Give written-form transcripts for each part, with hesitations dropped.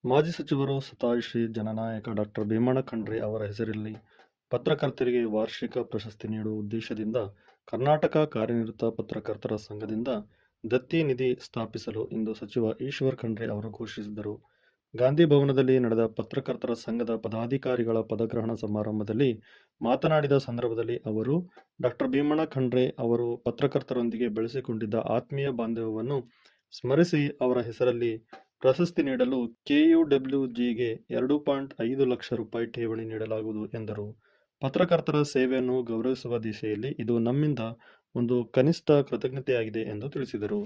ಮಾಜಿ ಸಚಿವರು ಶತಾಯುಷಿ ಜನನಾಯಕ ಡಾಕ್ಟರ್ ಭೀಮಣ್ಣ ಖಂಡ್ರೆ ಅವರ ಹೆಸರಲ್ಲಿ ಪತ್ರಕರ್ತರಿಗೆ ವಾರ್ಷಿಕ ಪ್ರಶಸ್ತಿ ನೀಡುವ ಉದ್ದೇಶದಿಂದ ಕರ್ನಾಟಕ ಕಾರ್ಯನಿರತ ಪತ್ರಕರ್ತರ ಸಂಘದಿಂದ ದತ್ತಿ ನಿಧಿ ಸ್ಥಾಪಿಸಲು ಇಂದು ಸಚಿವ ಈಶ್ವರ್ ಖಂಡ್ರೆ ಅವರು ಘೋಷಿಸಿದರು. ಗಾಂಧಿ ಭವನದಲ್ಲಿ ನಡೆದ ಪತ್ರಕರ್ತರ ಸಂಘದ ಪದಾಧಿಕಾರಿಗಳ ಪದಗ್ರಹಣ ಸಮಾರಂಭದಲ್ಲಿ ಮಾತನಾಡಿದ ಸಂದರ್ಭದಲ್ಲಿ ಅವರು, ಡಾಕ್ಟರ್ ಭೀಮಣ್ಣ ಖಂಡ್ರೆ ಅವರು ಪತ್ರಕರ್ತರೊಂದಿಗೆ ಬೆಳೆಸಿಕೊಂಡಿದ್ದ ಆತ್ಮೀಯ ಬಾಂಧವ್ಯವನ್ನು ಸ್ಮರಿಸಿ ಅವರ ಹೆಸರಲ್ಲಿ ಪ್ರಶಸ್ತಿ ನೀಡಲು KUWJಗೆ 2.5 ಲಕ್ಷ ರೂಪಾಯಿ ಠೇವಣಿ ನೀಡಲಾಗುವುದು ಎಂದರು. ಪತ್ರಕರ್ತರ ಸೇವೆಯನ್ನು ಗೌರವಿಸುವ ದಿಶೆಯಲ್ಲಿ ಇದು ನಮ್ಮಿಂದ ಒಂದು ಕನಿಷ್ಠ ಕೃತಜ್ಞತೆಯಾಗಿದೆ ಎಂದು ತಿಳಿಸಿದರು.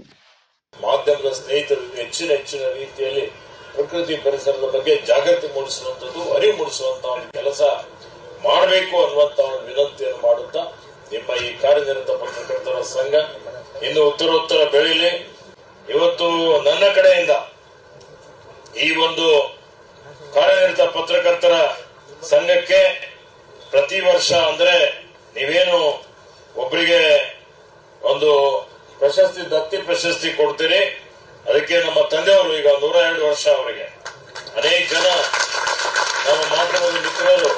ಮಾಧ್ಯಮದ ಸ್ನೇಹಿತರು ಹೆಚ್ಚಿನ ರೀತಿಯಲ್ಲಿ ಪ್ರಕೃತಿ ಪರಿಸರದ ಬಗ್ಗೆ ಜಾಗೃತಿ ಮೂಡಿಸುವಂತದ್ದು, ಅರಿವು ಮೂಡಿಸುವಂತಹ ಒಂದು ಕೆಲಸ ಮಾಡಬೇಕು ಅನ್ನುವಂತ ಒಂದು ವಿನಂತಿಯನ್ನು ಮಾಡುತ್ತಾ, ನಿಮ್ಮ ಈ ಕಾರ್ಯನಿರತ ಪತ್ರಕರ್ತರ ಸಂಘ ಇನ್ನು ಉತ್ತರೋತ್ತರ ಬೆಳೀಲಿ. ಇವತ್ತು ನನ್ನ ಕಡೆಯಿಂದ ಈ ಒಂದು ಕಾರ್ಯನಿರತ ಪತ್ರಕರ್ತರ ಸಂಘಕ್ಕೆ ಪ್ರತಿ ವರ್ಷ ಅಂದ್ರೆ ನೀವೇನು ಒಬ್ಬರಿಗೆ ಒಂದು ಪ್ರಶಸ್ತಿ, ದತ್ತಿ ಪ್ರಶಸ್ತಿ ಕೊಡ್ತೀರಿ, ಅದಕ್ಕೆ ನಮ್ಮ ತಂದೆಯವರು ಈಗ 102 ವರ್ಷ, ಅವರಿಗೆ ಅನೇಕ ಜನ ನಮ್ಮ ಮಾಧ್ಯಮದ ಮಿತ್ರರು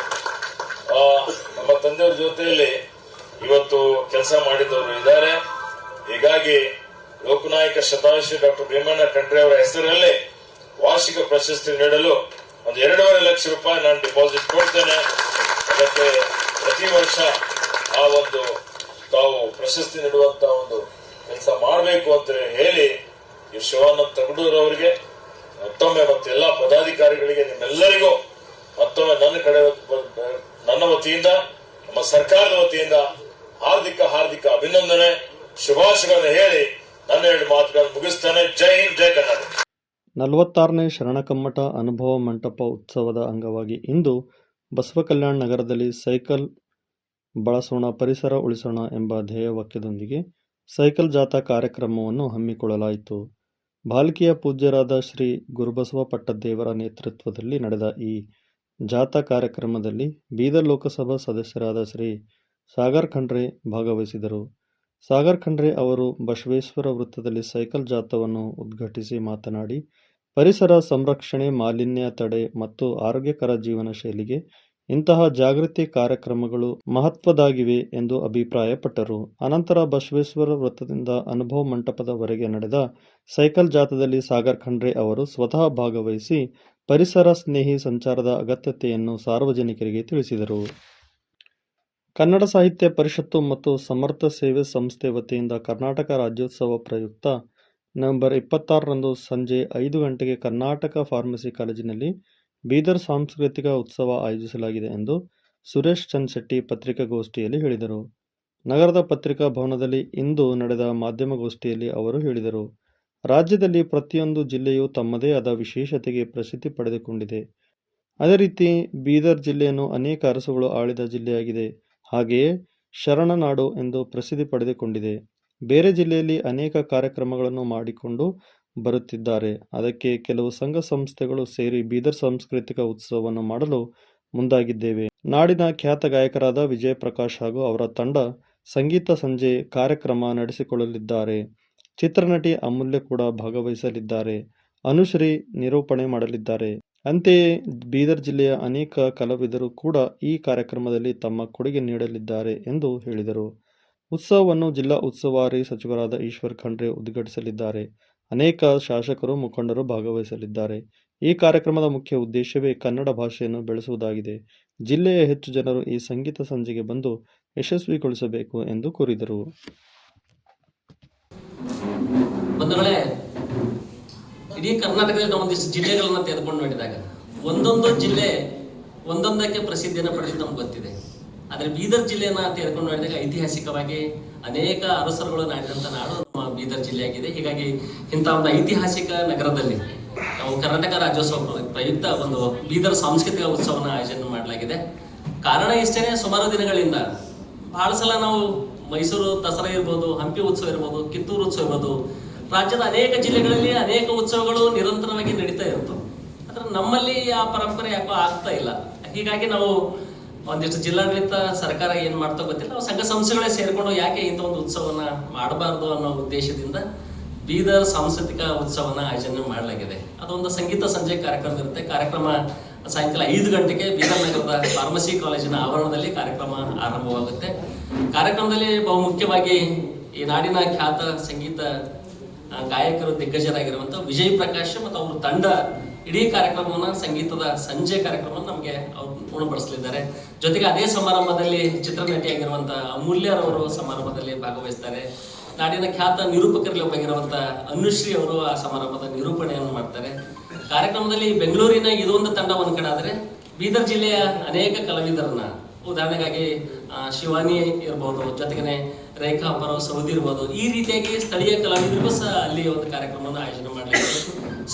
ನಮ್ಮ ತಂದೆಯವರ ಜೊತೆಯಲ್ಲಿ ಇವತ್ತು ಕೆಲಸ ಮಾಡಿದವರು ಇದ್ದಾರೆ. ಹೀಗಾಗಿ ಲೋಕನಾಯಕ ಶತಾಯುಷಿ ಡಾಕ್ಟರ್ ಭೀಮಣ್ಣ ಖಂಡ್ರೆ ಅವರ ಹೆಸರಲ್ಲಿ ವಾರ್ಷಿಕ ಪ್ರಶಸ್ತಿ ನೀಡಲು ಒಂದು 2.5 ಲಕ್ಷ ರೂಪಾಯಿ ನಾನು ಡಿಪಾಸಿಟ್ ಕೊಡ್ತೇನೆ. ಅದಕ್ಕೆ ಪ್ರತಿ ವರ್ಷ ಆ ಒಂದು ತಾವು ಪ್ರಶಸ್ತಿ ನೀಡುವಂತ ಒಂದು ಕೆಲಸ ಮಾಡಬೇಕು ಅಂತ ಹೇಳಿ ಈ ಶಿವಾನಂದ ತಗಡೂರ್ ಅವರಿಗೆ ಮತ್ತೊಮ್ಮೆ ಮತ್ತೆ ಎಲ್ಲಾ ಪದಾಧಿಕಾರಿಗಳಿಗೆ ನಿಮ್ಮೆಲ್ಲರಿಗೂ ಮತ್ತೊಮ್ಮೆ ನನ್ನ ವತಿಯಿಂದ, ನಮ್ಮ ಸರ್ಕಾರದ ವತಿಯಿಂದ ಹಾರ್ದಿಕ ಅಭಿನಂದನೆ, ಶುಭಾಶಯಗಳನ್ನು ಹೇಳಿ ನನ್ನ 2 ಮಾತುಗಳನ್ನು ಮುಗಿಸ್ತೇನೆ. ಜೈ ಹಿಂದ್, ಜೈ ಕರ್ನಾಟಕ. 46ನೇ ಶರಣಕಮ್ಮಟ ಅನುಭವ ಮಂಟಪ ಉತ್ಸವದ ಅಂಗವಾಗಿ ಇಂದು ಬಸವಕಲ್ಯಾಣ ನಗರದಲ್ಲಿ ಸೈಕಲ್ ಬಳಸೋಣ ಪರಿಸರ ಉಳಿಸೋಣ ಎಂಬ ಧ್ಯೇಯವಾಕ್ಯದೊಂದಿಗೆ ಸೈಕಲ್ ಜಾಥಾ ಕಾರ್ಯಕ್ರಮವನ್ನು ಹಮ್ಮಿಕೊಳ್ಳಲಾಯಿತು. ಬಾಲ್ಕಿಯ ಪೂಜ್ಯರಾದ ಶ್ರೀ ಗುರುಬಸವ ಪಟ್ಟದೇವರ ನೇತೃತ್ವದಲ್ಲಿ ನಡೆದ ಈ ಜಾಥಾ ಕಾರ್ಯಕ್ರಮದಲ್ಲಿ ಬೀದರ್ ಲೋಕಸಭಾ ಸದಸ್ಯರಾದ ಶ್ರೀ ಸಾಗರ್ ಖಂಡ್ರೆ ಭಾಗವಹಿಸಿದರು. ಸಾಗರ್ ಖಂಡ್ರೆ ಅವರು ಬಸವೇಶ್ವರ ವೃತ್ತದಲ್ಲಿ ಸೈಕಲ್ ಜಾಥಾವನ್ನು ಉದ್ಘಾಟಿಸಿ ಮಾತನಾಡಿ, ಪರಿಸರ ಸಂರಕ್ಷಣೆ, ಮಾಲಿನ್ಯ ತಡೆ ಮತ್ತು ಆರೋಗ್ಯಕರ ಜೀವನ ಶೈಲಿಗೆ ಇಂತಹ ಜಾಗೃತಿ ಕಾರ್ಯಕ್ರಮಗಳು ಮಹತ್ವದಾಗಿವೆ ಎಂದು ಅಭಿಪ್ರಾಯಪಟ್ಟರು. ಅನಂತರ ಬಸವೇಶ್ವರ ವೃತ್ತದಿಂದ ಅನುಭವ ಮಂಟಪದವರೆಗೆ ನಡೆದ ಸೈಕಲ್ ಜಾಥಾದಲ್ಲಿ ಸಾಗರ್ ಖಂಡ್ರೆ ಅವರು ಸ್ವತಃ ಭಾಗವಹಿಸಿ ಪರಿಸರ ಸ್ನೇಹಿ ಸಂಚಾರದ ಅಗತ್ಯತೆಯನ್ನು ಸಾರ್ವಜನಿಕರಿಗೆ ತಿಳಿಸಿದರು. ಕನ್ನಡ ಸಾಹಿತ್ಯ ಪರಿಷತ್ತು ಮತ್ತು ಸಮರ್ಥ ಸೇವೆ ಸಂಸ್ಥೆ ವತಿಯಿಂದ ಕರ್ನಾಟಕ ರಾಜ್ಯೋತ್ಸವ ಪ್ರಯುಕ್ತ ನವೆಂಬರ್ 26ರಂದು ಸಂಜೆ 5 ಗಂಟೆಗೆ ಕರ್ನಾಟಕ ಫಾರ್ಮಸಿ ಕಾಲೇಜಿನಲ್ಲಿ ಬೀದರ್ ಸಾಂಸ್ಕೃತಿಕ ಉತ್ಸವ ಆಯೋಜಿಸಲಾಗಿದೆ ಎಂದು ಸುರೇಶ್ ಚನ್ಶೆಟ್ಟಿ ಪತ್ರಿಕಾಗೋಷ್ಠಿಯಲ್ಲಿ ಹೇಳಿದರು. ನಗರದ ಪತ್ರಿಕಾ ಭವನದಲ್ಲಿ ಇಂದು ನಡೆದ ಮಾಧ್ಯಮಗೋಷ್ಠಿಯಲ್ಲಿ ಅವರು ಹೇಳಿದರು. ರಾಜ್ಯದಲ್ಲಿ ಪ್ರತಿಯೊಂದು ಜಿಲ್ಲೆಯೂ ತಮ್ಮದೇ ಆದ ವಿಶೇಷತೆಗೆ ಪ್ರಸಿದ್ಧಿ ಪಡೆದುಕೊಂಡಿದೆ. ಅದೇ ರೀತಿ ಬೀದರ್ ಜಿಲ್ಲೆಯನ್ನು ಅನೇಕ ಅರಸುಗಳು ಆಳಿದ ಜಿಲ್ಲೆಯಾಗಿದೆ. ಹಾಗೆಯೇ ಶರಣನಾಡು ಎಂದು ಪ್ರಸಿದ್ಧಿ ಪಡೆದುಕೊಂಡಿದೆ. ಬೇರೆ ಜಿಲ್ಲೆಯಲ್ಲಿ ಅನೇಕ ಕಾರ್ಯಕ್ರಮಗಳನ್ನು ಮಾಡಿಕೊಂಡು ಬರುತ್ತಿದ್ದಾರೆ. ಅದಕ್ಕೆ ಕೆಲವು ಸಂಘ ಸಂಸ್ಥೆಗಳು ಸೇರಿ ಬೀದರ್ ಸಾಂಸ್ಕೃತಿಕ ಉತ್ಸವವನ್ನು ಮಾಡಲು ಮುಂದಾಗಿದ್ದೇವೆ. ನಾಡಿನ ಖ್ಯಾತ ಗಾಯಕರಾದ ವಿಜಯ್ ಪ್ರಕಾಶ್ ಹಾಗೂ ಅವರ ತಂಡ ಸಂಗೀತ ಸಂಜೆ ಕಾರ್ಯಕ್ರಮ ನಡೆಸಿಕೊಳ್ಳಲಿದ್ದಾರೆ. ಚಿತ್ರನಟಿ ಅಮೂಲ್ಯ ಕೂಡ ಭಾಗವಹಿಸಲಿದ್ದಾರೆ. ಅನುಶ್ರೀ ನಿರೂಪಣೆ ಮಾಡಲಿದ್ದಾರೆ. ಅಂತೆಯೇ ಬೀದರ್ ಜಿಲ್ಲೆಯ ಅನೇಕ ಕಲಾವಿದರು ಕೂಡ ಈ ಕಾರ್ಯಕ್ರಮದಲ್ಲಿ ತಮ್ಮ ಕೊಡುಗೆ ನೀಡಲಿದ್ದಾರೆ ಎಂದು ಹೇಳಿದರು. ಉತ್ಸವವನ್ನು ಜಿಲ್ಲಾ ಉಸ್ತುವಾರಿ ಸಚಿವರಾದ ಈಶ್ವರ್ ಖಂಡ್ರೆ ಉದ್ಘಾಟಿಸಲಿದ್ದಾರೆ. ಅನೇಕ ಶಾಸಕರು, ಮುಖಂಡರು ಭಾಗವಹಿಸಲಿದ್ದಾರೆ. ಈ ಕಾರ್ಯಕ್ರಮದ ಮುಖ್ಯ ಉದ್ದೇಶವೇ ಕನ್ನಡ ಭಾಷೆಯನ್ನು ಬೆಳೆಸುವುದಾಗಿದೆ. ಜಿಲ್ಲೆಯ ಹೆಚ್ಚು ಜನರು ಈ ಸಂಗೀತ ಸಂಜೆಗೆ ಬಂದು ಯಶಸ್ವಿಗೊಳಿಸಬೇಕು ಎಂದು ಕೋರಿದರು. ಇಡೀ ಕರ್ನಾಟಕದಲ್ಲಿ ಒಂದಿಷ್ಟು ಜಿಲ್ಲೆಗಳನ್ನ ತೆಗೆದುಕೊಂಡು ನೋಡಿದಾಗ ಒಂದೊಂದು ಜಿಲ್ಲೆ ಒಂದೊಂದಕ್ಕೆ ಪ್ರಸಿದ್ಧಿಯನ್ನು ಪಡೆದು ನಮ್ಗೆ ಗೊತ್ತಿದೆ. ಆದರೆ ಬೀದರ್ ಜಿಲ್ಲೆಯನ್ನ ತೆಗೆದುಕೊಂಡು ನೋಡಿದಾಗ ಐತಿಹಾಸಿಕವಾಗಿ ಅನೇಕ ಅರಸರುಗಳು ನಾಡಿದಂಥ ನಾಡು ನಮ್ಮ ಬೀದರ್ ಜಿಲ್ಲೆಯಾಗಿದೆ. ಹೀಗಾಗಿ ಇಂಥ ಒಂದು ಐತಿಹಾಸಿಕ ನಗರದಲ್ಲಿ ನಾವು ಕರ್ನಾಟಕ ರಾಜ್ಯೋತ್ಸವ ಪ್ರಯುಕ್ತ ಒಂದು ಬೀದರ್ ಸಾಂಸ್ಕೃತಿಕ ಉತ್ಸವನ ಆಯೋಜನೆ ಮಾಡಲಾಗಿದೆ. ಕಾರಣ ಇಷ್ಟೇ, ಸುಮಾರು ದಿನಗಳಿಂದ ಬಹಳ ಸಲ ನಾವು ಮೈಸೂರು ದಸರಾ ಇರ್ಬೋದು, ಹಂಪಿ ಉತ್ಸವ ಇರ್ಬೋದು, ಕಿತ್ತೂರು ಉತ್ಸವ ಇರ್ಬೋದು, ರಾಜ್ಯದ ಅನೇಕ ಜಿಲ್ಲೆಗಳಲ್ಲಿ ಅನೇಕ ಉತ್ಸವಗಳು ನಿರಂತರವಾಗಿ ನಡೀತಾ ಇರ್ತವೆ. ಆದ್ರೆ ನಮ್ಮಲ್ಲಿ ಆ ಪರಂಪರೆ ಯಾಕೋ ಆಗ್ತಾ ಇಲ್ಲ. ಹೀಗಾಗಿ ನಾವು ಒಂದಿಷ್ಟು ಜಿಲ್ಲಾಡಳಿತ ಸರ್ಕಾರ ಏನ್ ಮಾಡ್ತಾ ಗೊತ್ತಿಲ್ಲ, ನಾವು ಸಂಘ ಸಂಸ್ಥೆಗಳೇ ಸೇರ್ಕೊಂಡು ಯಾಕೆ ಇಂಥ ಒಂದು ಉತ್ಸವನ ಮಾಡಬಾರ್ದು ಅನ್ನೋ ಉದ್ದೇಶದಿಂದ ಬೀದರ್ ಸಾಂಸ್ಕೃತಿಕ ಉತ್ಸವನ ಆಯೋಜನೆ ಮಾಡಲಾಗಿದೆ. ಅದೊಂದು ಸಂಗೀತ ಸಂಜೆ ಕಾರ್ಯಕ್ರಮ ಇರುತ್ತೆ. ಕಾರ್ಯಕ್ರಮ ಸಾಯಂಕಾಲ 5 ಗಂಟೆಗೆ ಬೀದರ್ ನಗರದ ಫಾರ್ಮಸಿ ಕಾಲೇಜಿನ ಆವರಣದಲ್ಲಿ ಕಾರ್ಯಕ್ರಮ ಆರಂಭವಾಗುತ್ತೆ. ಕಾರ್ಯಕ್ರಮದಲ್ಲಿ ಬಹುಮುಖ್ಯವಾಗಿ ಈ ನಾಡಿನ ಖ್ಯಾತ ಸಂಗೀತ ಗಾಯಕರು ದಿಗ್ಗಜರಾಗಿರುವಂತ ವಿಜಯ್ ಪ್ರಕಾಶ್ ಮತ್ತು ಅವ್ರ ತಂಡ ಇಡೀ ಕಾರ್ಯಕ್ರಮವನ್ನ, ಸಂಗೀತದ ಸಂಜೆ ಕಾರ್ಯಕ್ರಮ ನಮಗೆ ಅವ್ರು ಉಣಬಡಿಸಲಿದ್ದಾರೆ. ಜೊತೆಗೆ ಅದೇ ಸಮಾರಂಭದಲ್ಲಿ ಚಿತ್ರನಟಿಯಾಗಿರುವಂತಹ ಅಮೂಲ್ಯರವರು ಸಮಾರಂಭದಲ್ಲಿ ಭಾಗವಹಿಸ್ತಾರೆ. ನಾಡಿನ ಖ್ಯಾತ ನಿರೂಪಕರಲ್ಲಿ ಒಬ್ಬಾಗಿರುವಂತ ಅನುಶ್ರೀ ಅವರು ಆ ಸಮಾರಂಭದ ನಿರೂಪಣೆಯನ್ನು ಮಾಡ್ತಾರೆ. ಕಾರ್ಯಕ್ರಮದಲ್ಲಿ ಬೆಂಗಳೂರಿನ ಇದೊಂದು ತಂಡ ಒಂದ್ ಕಡೆ ಆದ್ರೆ ಬೀದರ್ ಜಿಲ್ಲೆಯ ಅನೇಕ ಕಲಾವಿದರನ್ನ, ಉದಾಹರಣೆಗಾಗಿ ಶಿವಾನಿ ಇರ್ಬೋದು, ಜೊತೆಗೆ ರೇಖಾ ಪರವ್ ಸೌದಿ ಇರ್ಬೋದು, ಈ ರೀತಿಯಾಗಿ ಸ್ಥಳೀಯ ಕಲಾವಿದರಿಗೂ ಸಹ ಅಲ್ಲಿ ಒಂದು ಕಾರ್ಯಕ್ರಮವನ್ನು ಆಯೋಜನೆ ಮಾಡಲಾಗಿದೆ.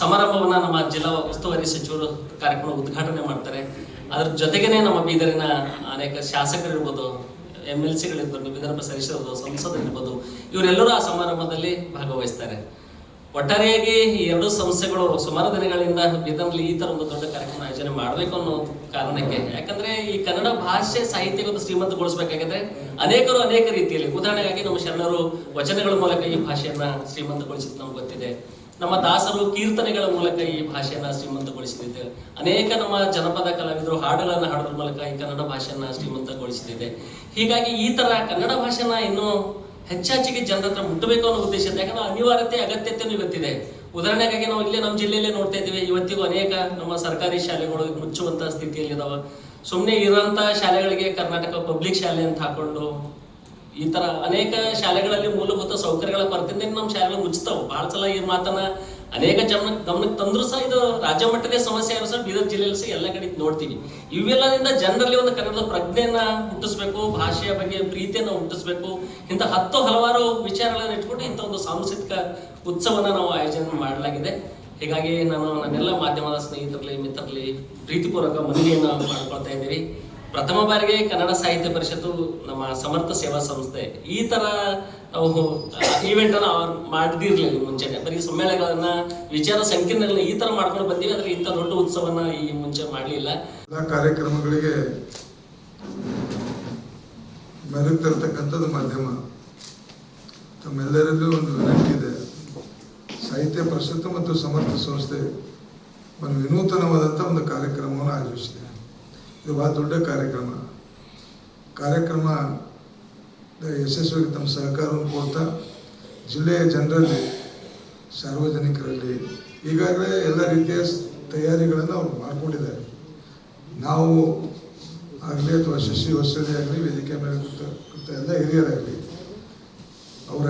ಸಮಾರಂಭವನ್ನ ನಮ್ಮ ಜಿಲ್ಲಾ ಉಸ್ತುವಾರಿ ಸಚಿವರು ಕಾರ್ಯಕ್ರಮ ಉದ್ಘಾಟನೆ ಮಾಡ್ತಾರೆ. ಅದ್ರ ಜೊತೆಗೇನೆ ನಮ್ಮ ಬೀದರಿನ ಅನೇಕ ಶಾಸಕರಿರ್ಬೋದು, MLCಗಳಿರ್ಬೋದು, ವಿಧಾನ ಪರಿಷತ್ ಸಂಸದರಿರ್ಬೋದು, ಇವರೆಲ್ಲರೂ ಆ ಸಮಾರಂಭದಲ್ಲಿ ಭಾಗವಹಿಸ್ತಾರೆ. ಒಟ್ಟಾರೆಯಾಗಿ ಈ ಎರಡು ಸಂಸ್ಥೆಗಳು ಸುಮಾರು ದಿನಗಳಿಂದ ಬೀದರ್ನಲ್ಲಿ ಈ ತರ ಒಂದು ದೊಡ್ಡ ಕಾರ್ಯಕ್ರಮ ಆಯೋಜನೆ ಮಾಡಬೇಕು ಅನ್ನೋ ಕಾರಣಕ್ಕೆ, ಯಾಕಂದ್ರೆ ಈ ಕನ್ನಡ ಭಾಷೆ ಸಾಹಿತ್ಯವನ್ನು ಶ್ರೀಮಂತಗೊಳಿಸಬೇಕಾಗಿದ್ರೆ ಅನೇಕರು ಅನೇಕ ರೀತಿಯಲ್ಲಿ, ಉದಾಹರಣೆಗಾಗಿ ನಮ್ಮ ಶರಣರು ವಚನಗಳ ಮೂಲಕ ಈ ಭಾಷೆಯನ್ನ ಶ್ರೀಮಂತಗೊಳಿಸಿದ್ದು ನಮ್ಗೆ ಗೊತ್ತಿದೆ. ನಮ್ಮ ದಾಸರು ಕೀರ್ತನೆಗಳ ಮೂಲಕ ಈ ಭಾಷೆಯನ್ನ ಶ್ರೀಮಂತಗೊಳಿಸಿದೆ. ಅನೇಕ ನಮ್ಮ ಜನಪದ ಕಲಾವಿದರು ಹಾಡುಗಳನ್ನ ಹಾಡೋದ್ರ ಮೂಲಕ ಈ ಕನ್ನಡ ಭಾಷೆಯನ್ನ ಶ್ರೀಮಂತಗೊಳಿಸಿದೆ. ಹೀಗಾಗಿ ಈ ತರ ಕನ್ನಡ ಭಾಷೆನ ಇನ್ನೂ ಹೆಚ್ಚಾಚಿಗೆ ಜನರ ಹತ್ರ ಮುಟ್ಟಬೇಕು ಅನ್ನೋ ಉದ್ದೇಶದಿಂದ, ಯಾಕಂದ್ರೆ ಅನಿವಾರ್ಯತೆ ಅಗತ್ಯತೆಯೂ ಇವತ್ತಿದೆ. ಉದಾಹರಣೆಗಾಗಿ ನಾವು ಇಲ್ಲೇ ನಮ್ಮ ಜಿಲ್ಲೆಯಲ್ಲೇ ನೋಡ್ತಾ ಇದ್ದೀವಿ, ಇವತ್ತಿಗೂ ಅನೇಕ ನಮ್ಮ ಸರ್ಕಾರಿ ಶಾಲೆಗಳು ಮುಚ್ಚುವಂತ ಸ್ಥಿತಿಯಲ್ಲಿ ಇದಾವೆ. ಸುಮ್ಮನೆ ಇರೋಂಥ ಶಾಲೆಗಳಿಗೆ ಕರ್ನಾಟಕ ಪಬ್ಲಿಕ್ ಶಾಲೆ ಅಂತ ಹಾಕೊಂಡು ಈ ತರ ಅನೇಕ ಶಾಲೆಗಳಲ್ಲಿ ಮೂಲಭೂತ ಸೌಕರ್ಯಗಳ ಕೊರತೆಯಿಂದ ನಮ್ಮ ಶಾಲೆಗಳು ಮುಚ್ಚುತ್ತಾವೆ. ಬಹಳ ಸಲ ಈ ಮಾತನ್ನ ಅನೇಕ ಗಮನಕ್ಕೆ ತಂದ್ರು ಸಹ ಇದು ರಾಜ್ಯ ಮಟ್ಟದ ಸಮಸ್ಯೆ ಆದ್ರೂ ಸಹ ಬೀದರ್ ಜಿಲ್ಲೆಯಲ್ಲಿ ಸಹ ಎಲ್ಲ ಕಡೆ ನೋಡ್ತೀವಿ. ಇವೆಲ್ಲದಿಂದ ಜನರಲ್ಲಿ ಒಂದು ಕನ್ನಡದ ಪ್ರಜ್ಞೆಯನ್ನ ಹುಟ್ಟಿಸ್ಬೇಕು, ಭಾಷೆಯ ಬಗ್ಗೆ ಪ್ರೀತಿಯನ್ನ ಹುಟ್ಟಿಸ್ಬೇಕು. ಇಂಥ ಹಲವಾರು ವಿಚಾರಗಳನ್ನ ಇಟ್ಕೊಂಡು ಇಂಥ ಒಂದು ಸಾಂಸ್ಕೃತಿಕ ಉತ್ಸವನ ನಾವು ಆಯೋಜನೆ ಮಾಡಲಾಗಿದೆ. ಹೀಗಾಗಿ ನಾನು ನನ್ನೆಲ್ಲ ಮಾಧ್ಯಮದ ಸ್ನೇಹಿತರಲ್ಲಿ, ಮಿತ್ರರಲ್ಲಿ ಪ್ರೀತಿಪೂರ್ವಕ ಮನವಿಯನ್ನ ಮಾಡ್ಕೊಳ್ತಾ ಇದ್ದೀವಿ. ಪ್ರಥಮ ಬಾರಿಗೆ ಕನ್ನಡ ಸಾಹಿತ್ಯ ಪರಿಷತ್ತು, ನಮ್ಮ ಸಮರ್ಥ ಸೇವಾ ಸಂಸ್ಥೆ ಈ ತರ ನಾವು ಈವೆಂಟ್ ಅನ್ನ ಮಾಡಿದಿರ್ಲಿಲ್ಲ ಮುಂಚೆನೆ. ಬರೀ ಸಮ್ಮೇಳನಗಳನ್ನ, ವಿಚಾರ ಸಂಕಿರಣಗಳನ್ನ ಈ ತರ ಮಾಡ್ಕೊಂಡು ಬಂದೀವಿ. ಆದ್ರೆ ಇಂಥ ದೊಡ್ಡ ಉತ್ಸವನ ಈ ಮುಂಚೆ ಮಾಡಲಿಲ್ಲ. ಕಾರ್ಯಕ್ರಮಗಳಿಗೆ ಮೆರೆತಿರ್ತಕ್ಕಂಥದ್ದು ಮಾಧ್ಯಮ. ತಮ್ಮೆಲ್ಲರಲ್ಲೂ ಒಂದು ವಿನಂತಿ ಇದೆ. ಸಾಹಿತ್ಯ ಪರಿಷತ್ತು ಮತ್ತು ಸಮರ್ಥ ಸಂಸ್ಥೆ ಒಂದು ವಿನೂತನವಾದಂಥ ಒಂದು ಕಾರ್ಯಕ್ರಮವನ್ನು ಆಯೋಜಿಸಿದೆ. ಇದು ಬಹಳ ದೊಡ್ಡ ಕಾರ್ಯಕ್ರಮ ಯಶಸ್ವಿಗೆ ತಮ್ಮ ಸಹಕಾರವನ್ನು ಕೊಡ್ತಾ ಜಿಲ್ಲೆಯ ಜನರಲ್ಲಿ, ಸಾರ್ವಜನಿಕರಲ್ಲಿ ಈಗಾಗಲೇ ಎಲ್ಲ ರೀತಿಯ ತಯಾರಿಗಳನ್ನು ಅವ್ರು ಮಾಡಿಕೊಂಡಿದ್ದಾರೆ. ನಾವು ಆಗಲಿ ಅಥವಾ ಶಶಿ ವಸತಿ ಆಗಲಿ, ವೇದಿಕೆ ಮೇಲೆ ಕೂತ ಎಲ್ಲ ಹಿರಿಯರಾಗಲಿ, ಅವರ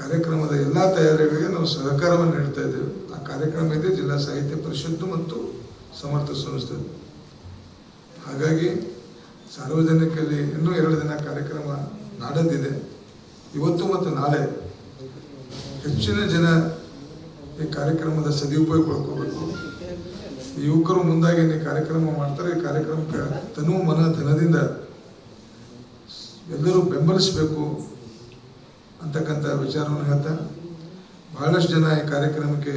ಕಾರ್ಯಕ್ರಮದ ಎಲ್ಲ ತಯಾರಿಗಳಿಗೆ ನಾವು ಸಹಕಾರವನ್ನು ನೀಡ್ತಾ ಇದ್ದೇವೆ. ಆ ಕಾರ್ಯಕ್ರಮ ಇದೆ ಜಿಲ್ಲಾ ಸಾಹಿತ್ಯ ಪರಿಷತ್ತು ಮತ್ತು ಸಮರ್ಥ ಸಂಸ್ಥೆ. ಹಾಗಾಗಿ ಸಾರ್ವಜನಿಕರಲ್ಲಿ ಇನ್ನೂ 2 ದಿನ ಕಾರ್ಯಕ್ರಮ ನಾಡದಿದೆ. ಇವತ್ತು ಮತ್ತು ನಾಳೆ ಹೆಚ್ಚಿನ ಜನ ಈ ಕಾರ್ಯಕ್ರಮದ ಸದುಪಯೋಗ ಪಡ್ಕೋಬೇಕು. ಯುವಕರು ಮುಂದಾಗಿ ಈ ಕಾರ್ಯಕ್ರಮ ಮಾಡ್ತಾರೆ. ಈ ಕಾರ್ಯಕ್ರಮಕ್ಕೆ ತನು ಮನ ಧನದಿಂದ ಎಲ್ಲರೂ ಬೆಂಬಲಿಸಬೇಕು ಅಂತಕ್ಕಂಥ ವಿಚಾರವನ್ನು ಹೇಳ್ತಾ, ಬಹಳಷ್ಟು ಜನ ಈ ಕಾರ್ಯಕ್ರಮಕ್ಕೆ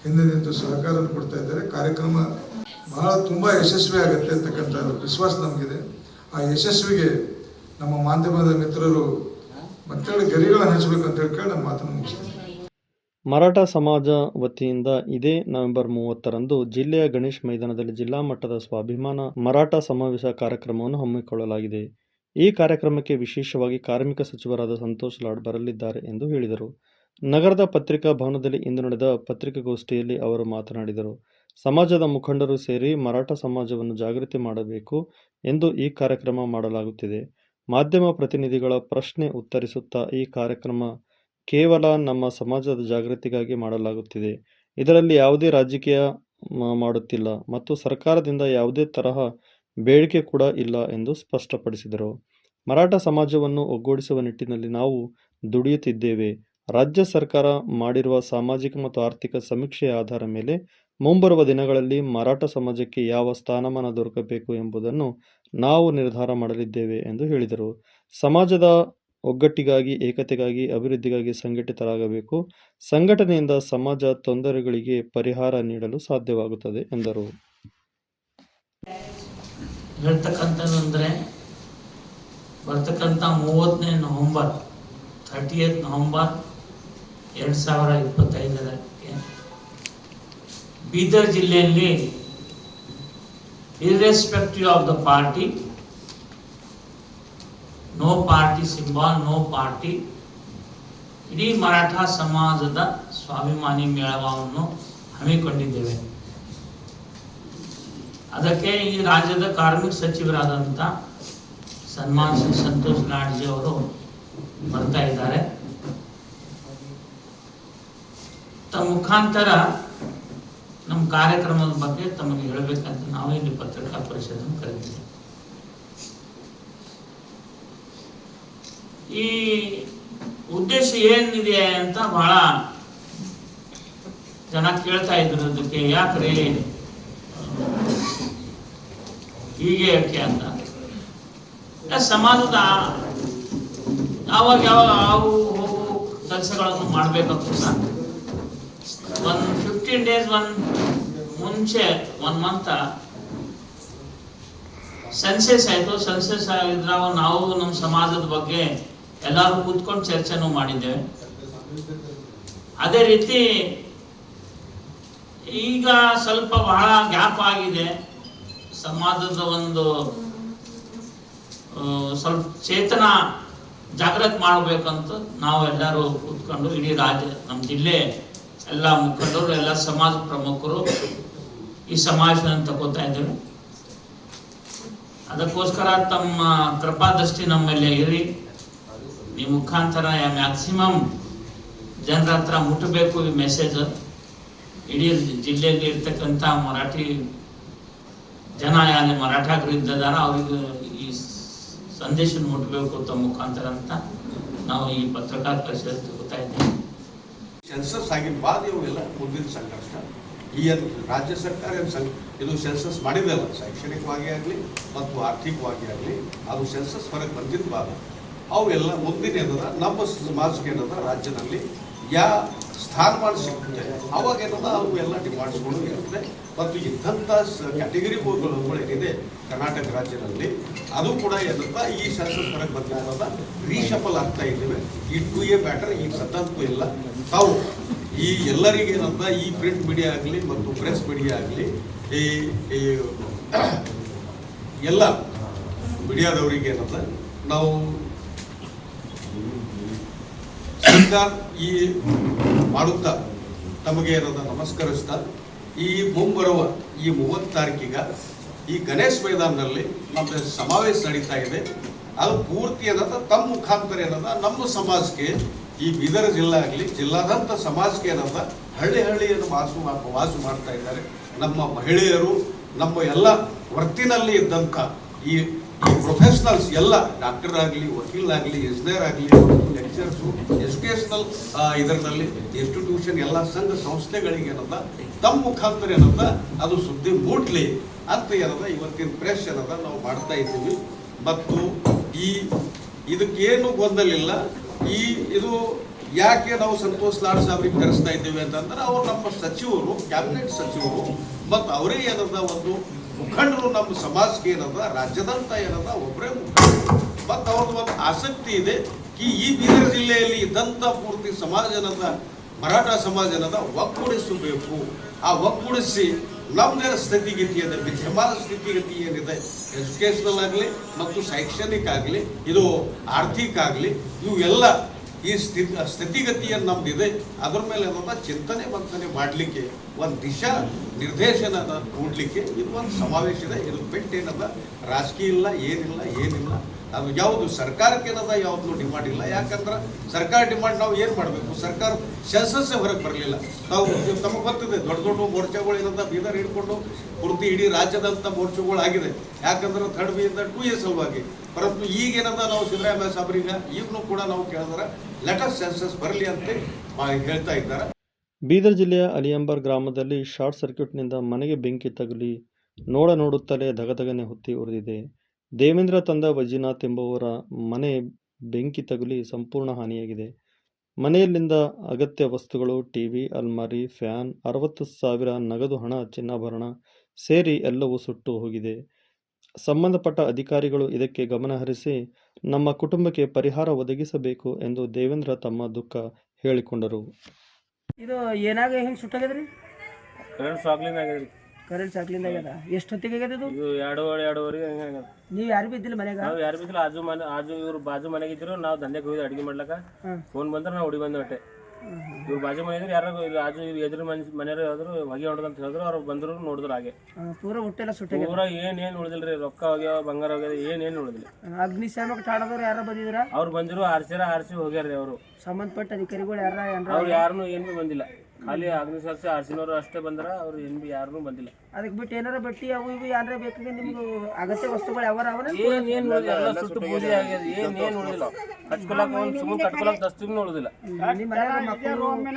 ಹಿಂದೆ ನಿಂತು ಸಹಕಾರ ಕೊಡ್ತಾ ಇದ್ದಾರೆ. ಕಾರ್ಯಕ್ರಮ ತುಂಬ ಯಶಸ್ವಿ ಆಗುತ್ತೆ ಅಂತಕ್ಕಂಥ ವಿಶ್ವಾಸ ನಮಗಿದೆ. ಆ ಯಶಸ್ವಿಗೆ ನಮ್ಮ ಮಾಧ್ಯಮದ ಮಿತ್ರರು ಮತ್ತೆ ಗರಿಗಳನ್ನು ಹಂಚಬೇಕು ಅಂತ ಹೇಳ್ಕೊಂಡು ನಮ್ಮ ಮಾತನ್ನು ಮುಗಿಸ್ತೀನಿ. ಮರಾಠ ಸಮಾಜ ವತಿಯಿಂದ ಇದೇ ನವೆಂಬರ್ 30ರಂದು ಜಿಲ್ಲೆಯ ಗಣೇಶ್ ಮೈದಾನದಲ್ಲಿ ಜಿಲ್ಲಾ ಮಟ್ಟದ ಸ್ವಾಭಿಮಾನ ಮರಾಠ ಸಮಾವೇಶ ಕಾರ್ಯಕ್ರಮವನ್ನು ಹಮ್ಮಿಕೊಳ್ಳಲಾಗಿದೆ. ಈ ಕಾರ್ಯಕ್ರಮಕ್ಕೆ ವಿಶೇಷವಾಗಿ ಕಾರ್ಮಿಕ ಸಚಿವರಾದ ಸಂತೋಷ್ ಲಾಡ್ ಬರಲಿದ್ದಾರೆ ಎಂದು ಹೇಳಿದರು. ನಗರದ ಪತ್ರಿಕಾ ಭವನದಲ್ಲಿ ಇಂದು ನಡೆದ ಪತ್ರಿಕಾಗೋಷ್ಠಿಯಲ್ಲಿ ಅವರು ಮಾತನಾಡಿದರು. ಸಮಾಜದ ಮುಖಂಡರು ಸೇರಿ ಮರಾಠ ಸಮಾಜವನ್ನು ಜಾಗೃತಿ ಮಾಡಬೇಕು ಎಂದು ಈ ಕಾರ್ಯಕ್ರಮ ಮಾಡಲಾಗುತ್ತಿದೆ. ಮಾಧ್ಯಮ ಪ್ರತಿನಿಧಿಗಳ ಪ್ರಶ್ನೆ ಉತ್ತರಿಸುತ್ತಾ ಈ ಕಾರ್ಯಕ್ರಮ ಕೇವಲ ನಮ್ಮ ಸಮಾಜದ ಜಾಗೃತಿಗಾಗಿ ಮಾಡಲಾಗುತ್ತಿದೆ. ಇದರಲ್ಲಿ ಯಾವುದೇ ರಾಜಕೀಯ ಮಾಡುತ್ತಿಲ್ಲ ಮತ್ತು ಸರ್ಕಾರದಿಂದ ಯಾವುದೇ ತರಹ ಬೇಡಿಕೆ ಕೂಡ ಇಲ್ಲ ಎಂದು ಸ್ಪಷ್ಟಪಡಿಸಿದರು. ಮರಾಠ ಸಮಾಜವನ್ನು ಒಗ್ಗೂಡಿಸುವ ನಿಟ್ಟಿನಲ್ಲಿ ನಾವು ದುಡಿಯುತ್ತಿದ್ದೇವೆ. ರಾಜ್ಯ ಸರ್ಕಾರ ಮಾಡಿರುವ ಸಾಮಾಜಿಕ ಮತ್ತು ಆರ್ಥಿಕ ಸಮೀಕ್ಷೆಯ ಆಧಾರದ ಮೇಲೆ ಮುಂಬರುವ ದಿನಗಳಲ್ಲಿ ಮರಾಠ ಸಮಾಜಕ್ಕೆ ಯಾವ ಸ್ಥಾನಮಾನ ದೊರಕಬೇಕು ಎಂಬುದನ್ನು ನಾವು ನಿರ್ಧಾರ ಮಾಡಲಿದ್ದೇವೆ ಎಂದು ಹೇಳಿದರು. ಸಮಾಜದ ಒಗ್ಗಟ್ಟಿಗಾಗಿ, ಏಕತೆಗಾಗಿ, ಅಭಿವೃದ್ಧಿಗಾಗಿ ಸಂಘಟಿತರಾಗಬೇಕು. ಸಂಘಟನೆಯಿಂದ ಸಮಾಜ ತೊಂದರೆಗಳಿಗೆ ಪರಿಹಾರ ನೀಡಲು ಸಾಧ್ಯವಾಗುತ್ತದೆ ಎಂದರು. ಹೇಳ್ತಕ್ಕಂಥದ್ದಂದರೆ ಬರ್ತಕ್ಕಂಥ 30ನೇ ನವೆಂಬರ್ 30th ನವೆಂಬರ್ 2025 ಬೀದರ್ ಜಿಲ್ಲೆಯಲ್ಲಿ irrespective of the party, no party symbol, no party, ಇಡೀ ಮರಾಠ ಸಮಾಜದ ಸ್ವಾಭಿಮಾನಿ ಮೇಳವನ್ನು ಹಮ್ಮಿಕೊಂಡಿದ್ದೇವೆ. ಅದಕ್ಕೆ ಈ ರಾಜ್ಯದ ಕಾರ್ಮಿಕ ಸಚಿವರಾದಂಥ ಸನ್ಮಾನ್ ಶ್ರೀ ಸಂತೋಷ್ ಲಾಡ್ಜಿ ಅವರು ಬರ್ತಾ ಇದ್ದಾರೆ. ತಮ್ಮ ಮುಖಾಂತರ ನಮ್ಮ ಕಾರ್ಯಕ್ರಮದ ಬಗ್ಗೆ ತಮಗೆ ಹೇಳಬೇಕಂತ ನಾವು ಇಲ್ಲಿ ಪತ್ರಿಕಾ ಪರಿಷತ್ತನ್ನು ಕರೆದಿದ್ದೇವೆ. ಈ ಉದ್ದೇಶ ಏನಿದೆ ಅಂತ ಬಹಳ ಜನ ಕೇಳ್ತಾ ಇದ್ರು. ಅದಕ್ಕೆ ಯಾಕ್ರೆ ಹೀಗೆ ಯಾಕೆ ಅಂತ ಸಮಾಜದ ಯಾವಾಗ ಯಾವ ಕೆಲಸಗಳನ್ನು ಮಾಡಬೇಕಾಗ್ತದ. 15 days ಮುಂಚೆ 1 month ಸೆನ್ಸಸ್ ಆಯಿತು. ಸೆನ್ಸಸ್ ಆಗಿದ್ರೆ ನಾವು ನಮ್ಮ ಸಮಾಜದ ಬಗ್ಗೆ ಎಲ್ಲರೂ ಕೂತ್ಕೊಂಡು ಚರ್ಚೆನೂ ಮಾಡಿದ್ದೇವೆ. ಅದೇ ರೀತಿ ಈಗ ಸ್ವಲ್ಪ ಬಹಳ ಗ್ಯಾಪ್ ಆಗಿದೆ. ಸಮಾಜದ ಒಂದು ಸ್ವಲ್ಪ ಚೇತನ ಜಾಗೃತಿ ಮಾಡಬೇಕಂತ ನಾವು ಎಲ್ಲರೂ ಕೂತ್ಕೊಂಡು ಇಡೀ ರಾಜ್ಯ, ನಮ್ಮ ಜಿಲ್ಲೆ ಎಲ್ಲ ಮುಖಂಡರು, ಎಲ್ಲ ಸಮಾಜ ಪ್ರಮುಖರು ಈ ಸಮಾವೇಶವನ್ನು ತಗೋತಾ ಇದ್ದೇವೆ. ಅದಕ್ಕೋಸ್ಕರ ತಮ್ಮ ಕೃಪಾದೃಷ್ಟಿ ನಮ್ಮ ಮೇಲೆ ಇರಿ. ಈ ಮುಖಾಂತರ ಮ್ಯಾಕ್ಸಿಮಮ್ ಜನರ ಹತ್ರ ಮುಟ್ಟಬೇಕು ಈ ಮೆಸೇಜ್. ಇಡೀ ಜಿಲ್ಲೆಯಲ್ಲಿ ಇರ್ತಕ್ಕಂಥ ಮರಾಠಿ ಜನ ಯಾರು ಮರಾಠಗರಿದ್ದಾರ ಅವ್ರಿಗೆ ಈ ಸಂದೇಶ ಮುಟ್ಟಬೇಕು ತಮ್ಮ ಮುಖಾಂತರ ಅಂತ ನಾವು ಈ ಪತ್ರಕಾರ ಪರಿಷತ್ ತಗೋತಾ ಇದ್ದೇವೆ. ಸೆನ್ಸಸ್ ಆಗಿನ ಬಾದ್ ಇವೆಲ್ಲ ಮುಂದಿನ ಸಂಘರ್ಷ. ಈ ರಾಜ್ಯ ಸರ್ಕಾರ ಇದು ಸೆನ್ಸಸ್ ಮಾಡಿದಲ್ಲ, ಶೈಕ್ಷಣಿಕವಾಗಿ ಆಗಲಿ ಮತ್ತು ಆರ್ಥಿಕವಾಗಿ ಆಗಲಿ, ಅದು ಸೆನ್ಸಸ್ ಹೊರಗೆ ಬಂದಿದ್ದ ಬಾದ ಅವೆಲ್ಲ ಮುಂದಿನ ಏನದ ನಮ್ಮ ಸಮಾಜಕ್ಕೆ ಏನದ ರಾಜ್ಯದಲ್ಲಿ ಯಾವ ಸ್ಥಾನಮಾನ ಸಿಗುತ್ತೆ ಅವಾಗ ಏನದ ಅವು ಎಲ್ಲ ಡಿಮಾಂಡ್ಸ್ಗಳು ಇರುತ್ತೆ. ಮತ್ತು ಇದ್ದಂಥ ಕ್ಯಾಟಗರಿಗಳು ಏನಿದೆ ಕರ್ನಾಟಕ ರಾಜ್ಯದಲ್ಲಿ ಅದು ಕೂಡ ಏನಂತ ಈ ಸೆನ್ಸಸ್ ಹೊರಗೆ ಬಂದಿರೋದ ರೀಶಫಲ್ ಆಗ್ತಾ ಇದ್ದೇವೆ. ಈ 2A ಮ್ಯಾಟರ್ ಈಗ ಸದ್ದಂತೂ ಇಲ್ಲ. ತಾವು ಈ ಎಲ್ಲರಿಗೆ ಏನಂತ ಈ ಪ್ರಿಂಟ್ ಮೀಡಿಯಾ ಆಗಲಿ ಮತ್ತು ಪ್ರೆಸ್ ಮೀಡಿಯಾ ಆಗಲಿ ಈ ಎಲ್ಲ ಮೀಡಿಯಾದವರಿಗೆ ಏನಂತ ನಾವು ಸರ್ಕಾರ ಈ ಮಾಡುತ್ತಾ ತಮಗೆ ಏನಂತ ನಮಸ್ಕರಿಸ್ತಾ ಈ ಮುಂಬರುವ ಈ 30 ತಾರೀಕಿಗೆ ಈ ಗಣೇಶ್ ಮೈದಾನದಲ್ಲಿ ನಮ್ಮ ಸಮಾವೇಶ ನಡೀತಾ ಇದೆ. ಅದು ಪೂರ್ತಿ ಏನಂತ ತಮ್ಮ ಮುಖಾಂತರ ಏನಂತ ನಮ್ಮ ಸಮಾಜಕ್ಕೆ ಈ ಬೀದರ್ ಜಿಲ್ಲೆ ಆಗಲಿ ಜಿಲ್ಲಾದಂಥ ಸಮಾಜಕ್ಕೆ ಏನಂತ ಹಳ್ಳಿಯನ್ನು ವಾಸ ಮಾಡ್ತಾ ಇದ್ದಾರೆ. ನಮ್ಮ ಮಹಿಳೆಯರು, ನಮ್ಮ ಎಲ್ಲ ವರ್ತಿನಲ್ಲಿ ಇದ್ದಂಥ ಈ ಪ್ರೊಫೆಷನಲ್ಸ್ ಎಲ್ಲ ಡಾಕ್ಟರ್ ಆಗಲಿ, ವಕೀಲರಾಗಲಿ, ಇಂಜಿನಿಯರ್ ಆಗಲಿ, ಲೆಕ್ಚರ್ಸು, ಎಜುಕೇಷನಲ್ ಇದರಲ್ಲಿ ಇನ್ಸ್ಟಿಟ್ಯೂಷನ್ ಎಲ್ಲ ಸಂಘ ಸಂಸ್ಥೆಗಳಿಗೆ ಏನಂತ ತಮ್ಮ ಮುಖಾಂತರ ಏನಂತ ಅದು ಸುದ್ದಿ ಮೂಡ್ಲಿ ಅಂತ ಏನದ ಇವತ್ತಿನ ಪ್ರೆಸ್ ಏನದ ನಾವು ಮಾಡ್ತಾ ಇದ್ದೀವಿ. ಮತ್ತು ಇದಕ್ಕೇನು ಗೊಂದಲಿಲ್ಲ. ಇದು ಯಾಕೆ ನಾವು ಸಂತೋಷ್ ಲಾಡ್ ಸಾಬ್ರಿಗೆ ಕರೆಸ್ತಾ ಇದ್ದೀವಿ ಅಂತಂದ್ರೆ ಅವರು ನಮ್ಮ ಸಚಿವರು, ಕ್ಯಾಬಿನೆಟ್ ಸಚಿವರು ಮತ್ತು ಅವರೇ ಏನದ ಒಂದು ಮುಖಂಡರು, ನಮ್ಮ ಸಮಾಜಕ್ಕೆ ಏನದ ರಾಜ್ಯದಂತ ಏನದ ಒಬ್ಬರೇ ಮುಖಂಡರು. ಮತ್ತು ಅವ್ರದ್ದು ಒಂದು ಆಸಕ್ತಿ ಇದೆ ಈ ಬೀದರ್ ಜಿಲ್ಲೆಯಲ್ಲಿ ಇದ್ದಂಥ ಪೂರ್ತಿ ಸಮಾಜ ಏನದ ಮರಾಠ ಸಮಾಜ ಏನದ ಒಗ್ಗೂಡಿಸಬೇಕು. ಆ ಒಗ್ಗೂಡಿಸಿ ನಮ್ಮದೇ ಸ್ಥಿತಿಗತಿ ಇದೆ, ವಿದ್ಯಮಾನ ಸ್ಥಿತಿಗತಿ ಏನಿದೆ, ಎಜುಕೇಷನಲ್ ಆಗಲಿ ಮತ್ತು ಶೈಕ್ಷಣಿಕ ಆಗಲಿ, ಇದು ಆರ್ಥಿಕ ಆಗಲಿ, ಇವು ಎಲ್ಲ ಈ ಸ್ಥಿತಿಗತಿಯನ್ನು ನಮ್ದಿದೆ. ಅದ್ರ ಮೇಲೆ ಏನದ ಚಿಂತನೆ ಮಂಥನೆ ಮಾಡಲಿಕ್ಕೆ ಒಂದು ದಿಶಾ ನಿರ್ದೇಶನ ಕೊಡಲಿಕ್ಕೆ ಇದು ಒಂದು ಸಮಾವೇಶ ಇದೆ. ಇದು ಬಿಟ್ಟು ಏನದ ರಾಜಕೀಯ ಇಲ್ಲ, ಏನಿಲ್ಲ. ಅದು ಯಾವುದು ಸರ್ಕಾರಕ್ಕೆ ಏನದ ಯಾವ್ದು ಡಿಮಾಂಡ್ ಇಲ್ಲ. ಯಾಕಂದ್ರೆ ಸರ್ಕಾರ ಡಿಮಾಂಡ್ ನಾವು ಏನು ಮಾಡಬೇಕು? ಸರ್ಕಾರ ಸೆನ್ಸಸ್ಸೇ ಹೊರಗೆ ಬರಲಿಲ್ಲ. ನಾವು ತಮಗೆ ಗೊತ್ತಿದೆ, ದೊಡ್ಡ ಮೋರ್ಚಾಗಳು ಏನಂತ ಬೀದರ್ ಹಿಡ್ಕೊಂಡು ಪೂರ್ತಿ ಇಡೀ ರಾಜ್ಯದಂಥ ಮೋರ್ಚಾಗಳು ಆಗಿದೆ. ಯಾಕಂದ್ರೆ 3rd B ಇಂದ 2A ಸಲುವಾಗಿ. ಪರಂತು ಈಗೇನದ ನಾವು ಸಿದ್ದರಾಮಯ್ಯ ಸಾಬ್ರಿಗೆ ಈಗಲೂ ಕೂಡ ನಾವು ಕೇಳಿದ್ರೆ ಲೆಟರ್ ಸೆನ್ಸಸ್ ಬರಲಿ ಅಂತ ಹೇಳ್ತಾ ಇದ್ದಾರೆ. ಬೀದರ್ ಜಿಲ್ಲೆಯ ಅಲಿಯಂಬರ್ ಗ್ರಾಮದಲ್ಲಿ ಶಾರ್ಟ್ ಸರ್ಕ್ಯೂಟ್ನಿಂದ ಮನೆಗೆ ಬೆಂಕಿ ತಗುಲಿ ನೋಡುತ್ತಲೇ ಧಗಧಗನೆ ಹೊತ್ತಿ ಉರಿದಿದೆ. ದೇವೇಂದ್ರ ತಂದ ವೈಜನಾಥ್ ಎಂಬುವರ ಮನೆ ಬೆಂಕಿ ತಗುಲಿ ಸಂಪೂರ್ಣ ಹಾನಿಯಾಗಿದೆ. ಮನೆಯಲ್ಲಿಂದ ಅಗತ್ಯ ವಸ್ತುಗಳು, ಟಿವಿ, ಅಲ್ಮಾರಿ, ಫ್ಯಾನ್, 60,000 ನಗದು ಹಣ, ಚಿನ್ನಾಭರಣ ಸೇರಿ ಎಲ್ಲವೂ ಸುಟ್ಟು ಹೋಗಿದೆ. ಸಂಬಂಧಪಟ್ಟ ಅಧಿಕಾರಿಗಳು ಇದಕ್ಕೆ ಗಮನಹರಿಸಿ ನಮ್ಮ ಕುಟುಂಬಕ್ಕೆ ಪರಿಹಾರ ಒದಗಿಸಬೇಕು ಎಂದು ದೇವೇಂದ್ರ ತಮ್ಮ ದುಃಖ ಹೇಳಿಕೊಂಡರು. ಇದು ಏನಾಗ ಹೆಂಗೆ ಸುಟ್ಟಾಗ್ಯದ್ರಿ? ಕರೆಂಟ್ ಸಾಕ್ಲಿಂದ ಆಗ್ಯದ್ರಿ. ಕರೆಂಟ್ ಸಾಕ್ಲಿಂದ ಆಗ್ಯದ. ಎಷ್ಟೊತ್ತಿಗೆ ಆಗ್ಯದ ಇದು? ಇದು ಎರಡೂವರೆಗೆ ಹಂಗೆ ಆಗ್ಯದ. ನೀವು ಯಾರು ಬಿದ್ದಿಲ್ಲ ಮನ್ಯಾಗ? ನಾವು ಯಾರು ಬಿದ್ದಿಲ್ಲ. ಆಜು ಇವ್ರು ಬಾಜು ಮನೆಗೆ ಇದ್ರು. ನಾವು ದಂಧೆಗೆ ಹೋಗಿದ್ವಿ ಅಡುಗೆ ಮಾಡ್ಲಕ್ಕ. ಫೋನ್ ಬಂದ್ರೆ ನಾವು ಹುಡಿ ಬಂದು ಹೊಟ್ಟೆ. ಇವ್ರು ಬಾಜು ಮನೆ ಇದ್ರೆ ಯಾರು ಆಜು ಎದುರು ಮನೆಯವರು ಯಾವ್ದ್ರು ಹೊಗೆ ಹೊಡೆದು ಅಂತ ಹೇಳಿದ್ರು. ಅವ್ರು ಬಂದ್ರು ನೋಡಿದ್ರು ಹಾಗೆ ಪೂರ ಹೊಟ್ಟೆಲ್ಲ ಸುಟ್ಟಾಗ್ಯದ. ಪೂರ ಏನೇನು ಉಳಿದಿಲ್ರಿ. ರೊಕ್ಕ ಹೋಗ್ಯಾವ, ಬಂಗಾರ ಹೋಗ್ಯದ, ಏನೇನು ಉಳಿದಿಲ್ಲ. ಅಗ್ನಿಶಾಮಕ ಠಾಣದವ್ರು ಯಾರು ಬಂದಿದ್ರ? ಅವ್ರು ಬಂದಿರು, ಆರ್ಸಿ ಹೋಗ್ಯಾರ್ರಿ. ಅವರು ಸಂಬಂಧಪಟ್ಟ ಅಧಿಕಾರಿಗಳು ಅವ್ರು ಯಾರನ್ನು ಏನು ಭೀ ಬಂದಿಲ್ಲ. ಖಾಲಿ ಅಗ್ನಿಶಾಮಕ ಆರ್ಸಿನವರು ಅಷ್ಟೇ ಬಂದ್ರ. ಅವ್ರು ಏನು ಭೀ ಯಾರನ್ನೂ ಬಂದಿಲ್ಲ. ಅದಕ್ಕೆ ಬಿಟ್ಟು ಏನಾರ ಬಟ್ಟಿ ಅವು ಇವು ಯಾರ ಬೇಕಾದ್ರೆ ನಿಮ್ಗೆ ಅಗತ್ಯ ವಸ್ತುಗಳು ಯಾವ ಏನೇನು ಉಳಿದಿಲ್ಲ. ಎಲ್ಲ ಸುಟ್ಟು ಬೂದಿ ಆಗ್ಯದ. ಏನೇನು ಉಳಿದಿಲ್ಲ. ಹಚ್ಕೊಳಕ್ ಒಂದು ಸುಮ್ಮನೆ ಕಟ್ಕೊಳಕ್ ದಸ್ತಿನೂ ಉಳಿದಿಲ್ಲ. ನಿಮ್ಮ ಮನೆಯಾಗ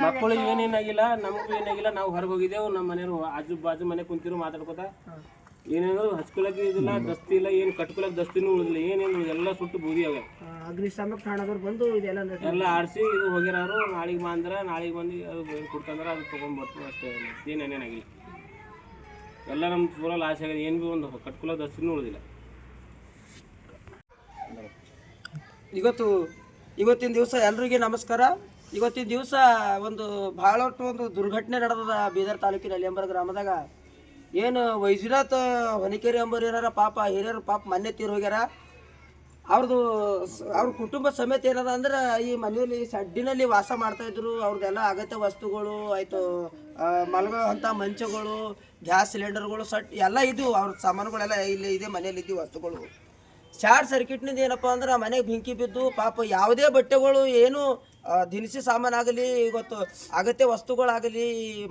ಮಕ್ಕಳಿಗೆ ಏನೇನಾಗಿಲ್ಲ, ನಮಗೂ ಏನಾಗಿಲ್ಲ. ನಾವು ಹೊರಗೆ ಹೋಗಿದ್ದೇವು. ನಮ್ಮ ಮನೆಯವರು ಆಜು ಬಾಜು ಮನೆ ಕುಂತಿರು ಮಾತಾಡ್ಕೋತ. ಏನೇನು ಹಚ್ಕೊಳಕ್ಕೆ ಇದಿಲ್ಲ, ದಸ್ತಿ ಇಲ್ಲ, ಏನು ಕಟ್ಕೊಳಕ್ ದಸ್ತಿನೂ ಉಳಿದಿಲ್ಲ. ಏನೇನು ಎಲ್ಲ ಸುಟ್ಟು ಬೂದಿ ಆಗ್ಯಾವ. ಅಗ್ನಿಶಾಮಕ ಠಾಣದವ್ರು ಬಂದು ಇದೆಲ್ಲ ಎಲ್ಲ ಆರಿಸಿ ಇದು ಹೋಗ್ಯಾರು. ನಾಳೆಗೆ ಬಂದ್ರೆ ನಾಳೆಗೆ ಬಂದು ಅದು ಕೊಡ್ತಂದ್ರೆ ಅದು ತೊಗೊಂಡ್ಬರ್ತೀವಿ ಅಷ್ಟೇ. ಏನೇನಾಗಿಲ್ಲ. ಎಲ್ಲ ನಮ್ಮ ಪೂರ ಲಾಸ್ ಆಗಿದೆ. ಏನು ಭೀ ಒಂದು ಕಟ್ಕೊಳಕ್ ದಸ್ತಿನೂ ಉಳಿದಿಲ್ಲ. ಇವತ್ತಿನ ದಿವಸ ಎಲ್ರಿಗೂ ನಮಸ್ಕಾರ. ಇವತ್ತಿನ ದಿವಸ ಒಂದು ಒಂದು ದುರ್ಘಟನೆ ನಡೆದದ ಬೀದರ್ ತಾಲೂಕಿನ ಅಲಿಯಂಬರ ಗ್ರಾಮದಾಗ. ಏನು ವೈಜನಾಥ್ ಹೊನಿಕೇರಿ ಎಂಬರು ಏನಾರ ಪಾಪ ಹಿರಿಯರು ಮೊನ್ನೆ ತೀರ್ ಹೋಗ್ಯಾರ. ಅವ್ರ ಕುಟುಂಬ ಸಮೇತ ಏನದ ಅಂದ್ರೆ ಈ ಮನೆಯಲ್ಲಿ ಸಡ್ಡಿನಲ್ಲಿ ವಾಸ ಮಾಡ್ತಾ ಇದ್ರು. ಅವ್ರದ್ದೆಲ್ಲ ಅಗತ್ಯ ವಸ್ತುಗಳು ಆಯಿತು, ಮಲಗೋ ಅಂಥ ಮಂಚಗಳು, ಗ್ಯಾಸ್ ಸಿಲಿಂಡರ್ಗಳು, ಎಲ್ಲ ಇದ್ವು. ಅವ್ರ ಸಾಮಾನುಗಳೆಲ್ಲ ಇಲ್ಲಿ ಇದೆ ಮನೇಲಿ ಇದ್ದು ವಸ್ತುಗಳು. ಶಾರ್ಟ್ ಸರ್ಕ್ಯೂಟ್ನಿಂದ ಏನಪ್ಪ ಅಂದ್ರೆ ಮನೆಗೆ ಬೆಂಕಿ ಬಿದ್ದು ಪಾಪ ಯಾವುದೇ ಬಟ್ಟೆಗಳು ಏನು ದಿನಸಿ ಸಾಮಾನಾಗಲಿ, ಇವತ್ತು ಅಗತ್ಯ ವಸ್ತುಗಳಾಗಲಿ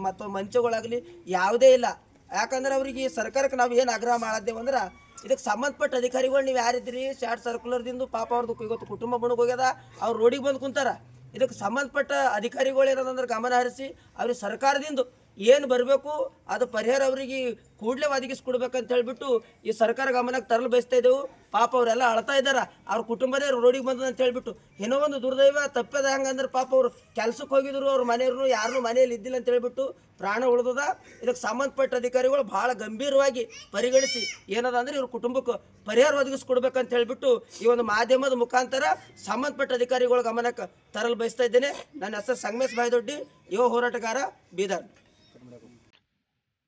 ಮತ್ತು ಮಂಚಗಳಾಗಲಿ ಯಾವುದೇ ಇಲ್ಲ. ಯಾಕಂದ್ರೆ ಅವ್ರಿಗೆ ಸರ್ಕಾರಕ್ಕೆ ನಾವು ಏನು ಆಗ್ರಹ ಮಾಡಿದ್ದೇವೆ ಅಂದ್ರೆ ಇದಕ್ಕೆ ಸಂಬಂಧಪಟ್ಟ ಅಧಿಕಾರಿಗಳು ನೀವು ಯಾರಿದ್ದೀರಿ? ಶಾರ್ಟ್ ಸರ್ಕ್ಯುಲರ್ದಿಂದ ಪಾಪ ಅವ್ರದ್ದು ಇವತ್ತು ಕುಟುಂಬ ಮುಣಗೋಗ್ಯದ. ಅವ್ರು ರೋಡಿಗೆ ಬಂದು ಕುಂತಾರ. ಇದಕ್ಕೆ ಸಂಬಂಧಪಟ್ಟ ಅಧಿಕಾರಿಗಳು ಏನಂದ್ರೆ ಗಮನ ಹರಿಸಿ ಅವ್ರಿಗೆ ಸರ್ಕಾರದಿಂದ ಏನು ಬರಬೇಕು ಅದು ಪರಿಹಾರ ಅವರಿಗೆ ಕೂಡಲೇ ಒದಗಿಸ್ಕೊಡ್ಬೇಕಂತ ಹೇಳಿಬಿಟ್ಟು ಈ ಸರ್ಕಾರ ಗಮನಕ್ಕೆ ತರಲು ಬಯಸ್ತಾ ಇದ್ದೆವು. ಪಾಪ ಅವರೆಲ್ಲ ಅಳ್ತಾ ಇದ್ದಾರೆ. ಅವ್ರ ಕುಟುಂಬನೇ ರೋಡಿಗೆ ಬಂದದ ಅಂತ ಹೇಳ್ಬಿಟ್ಟು. ಏನೋ ಒಂದು ದುರ್ದೈವ ತಪ್ಪದ ಹಂಗಂದ್ರೆ ಪಾಪ ಅವ್ರು ಕೆಲ್ಸಕ್ಕೆ ಹೋಗಿದ್ರು. ಅವ್ರ ಮನೆಯವ್ರು ಯಾರನ್ನೂ ಮನೆಯಲ್ಲಿ ಇದ್ದಿಲ್ಲ ಅಂತ ಹೇಳ್ಬಿಟ್ಟು ಪ್ರಾಣ ಉಳಿದದ. ಇದಕ್ಕೆ ಸಂಬಂಧಪಟ್ಟ ಅಧಿಕಾರಿಗಳು ಭಾಳ ಗಂಭೀರವಾಗಿ ಪರಿಗಣಿಸಿ ಏನದ ಅಂದ್ರೆ ಇವ್ರ ಕುಟುಂಬಕ್ಕೆ ಪರಿಹಾರ ಒದಗಿಸ್ಕೊಡ್ಬೇಕಂತ ಹೇಳ್ಬಿಟ್ಟು ಈ ಒಂದು ಮಾಧ್ಯಮದ ಮುಖಾಂತರ ಸಂಬಂಧಪಟ್ಟ ಅಧಿಕಾರಿಗಳ ಗಮನಕ್ಕೆ ತರಲು ಬಯಸ್ತಾ ಇದ್ದೇನೆ. ನನ್ನ ಹೆಸರು ಸಂಗಮೇಶ್ ಬಾಯ್ದೊಡ್ಡಿ, ಯುವ ಹೋರಾಟಗಾರ, ಬೀದರ್.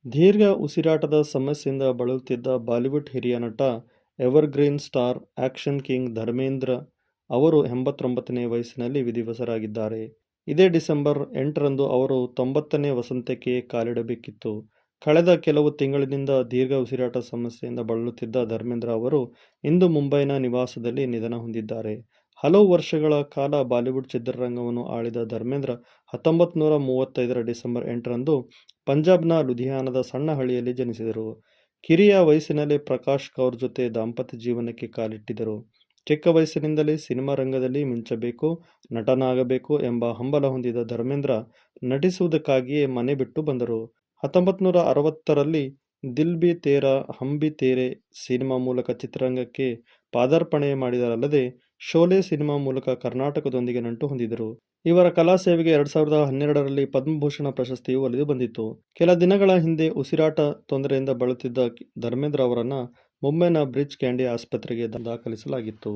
ದೀರ್ಘ ಉಸಿರಾಟದ ಸಮಸ್ಯೆಯಿಂದ ಬಳಲುತ್ತಿದ್ದ ಬಾಲಿವುಡ್ ಹಿರಿಯ ನಟ, evergreen star, action king Dharmendra ಅವರು 89ನೇ ವಯಸ್ಸಿನಲ್ಲಿ ವಿಧಿವಶರಾಗಿದ್ದಾರೆ. ಇದೇ ಡಿಸೆಂಬರ್ 8ರಂದು ಅವರು 90ನೇ ವಸಂತಕ್ಕೆ ಕಾಲಿಡಬೇಕಿತ್ತು. ಕಳೆದ ಕೆಲವು ತಿಂಗಳಿನಿಂದ ದೀರ್ಘ ಉಸಿರಾಟ ಸಮಸ್ಯೆಯಿಂದ ಬಳಲುತ್ತಿದ್ದ ಧರ್ಮೇಂದ್ರ ಅವರು ಇಂದು ಮುಂಬೈನ ನಿವಾಸದಲ್ಲಿ ನಿಧನ ಹೊಂದಿದ್ದಾರೆ. ಹಲವು ವರ್ಷಗಳ ಕಾಲ ಬಾಲಿವುಡ್ ಚಿತ್ರರಂಗವನ್ನು ಆಳಿದ ಧರ್ಮೇಂದ್ರ 1935ರ ಡಿಸೆಂಬರ್ 8ರಂದು ಪಂಜಾಬ್ನ ಲುಧಿಯಾನದ ಸಣ್ಣ ಹಳ್ಳಿಯಲ್ಲಿ ಜನಿಸಿದರು. ಕಿರಿಯ ವಯಸ್ಸಿನಲ್ಲಿ ಪ್ರಕಾಶ್ ಕೌರ್ ಜೊತೆ ದಾಂಪತ್ಯ ಜೀವನಕ್ಕೆ ಕಾಲಿಟ್ಟಿದ್ದರು. ಚಿಕ್ಕ ವಯಸ್ಸಿನಿಂದಲೇ ಸಿನಿಮಾ ರಂಗದಲ್ಲಿ ಮಿಂಚಬೇಕು, ನಟನಾಗಬೇಕು ಎಂಬ ಹಂಬಲ ಹೊಂದಿದ ಧರ್ಮೇಂದ್ರ ನಟಿಸುವುದಕ್ಕಾಗಿಯೇ ಮನೆ ಬಿಟ್ಟು ಬಂದರು. 1960ರಲ್ಲಿ ದಿಲ್ ಭಿ ತೇರಾ ಹಮ್ ಭಿ ತೇರೆ ಸಿನಿಮಾ ಮೂಲಕ ಚಿತ್ರರಂಗಕ್ಕೆ ಪಾದಾರ್ಪಣೆ ಮಾಡಿದರಲ್ಲದೆ ಶೋಲೆ ಸಿನಿಮಾ ಮೂಲಕ ಕರ್ನಾಟಕದೊಂದಿಗೆ ನಂಟು ಹೊಂದಿದರು. ಇವರ ಕಲಾ ಸೇವೆಗೆ 2012ರಲ್ಲಿ ಪದ್ಮಭೂಷಣ ಪ್ರಶಸ್ತಿಯು ಒಲಿದು ಬಂದಿತ್ತು. ಕೆಲ ದಿನಗಳ ಹಿಂದೆ ಉಸಿರಾಟ ತೊಂದರೆಯಿಂದ ಬಳಲುತ್ತಿದ್ದ ಧರ್ಮೇಂದ್ರ ಅವರನ್ನು ಮುಂಬೈನ ಬ್ರಿಚ್ ಕ್ಯಾಂಡಿ ಆಸ್ಪತ್ರೆಗೆ ದಾಖಲಿಸಲಾಗಿತ್ತು.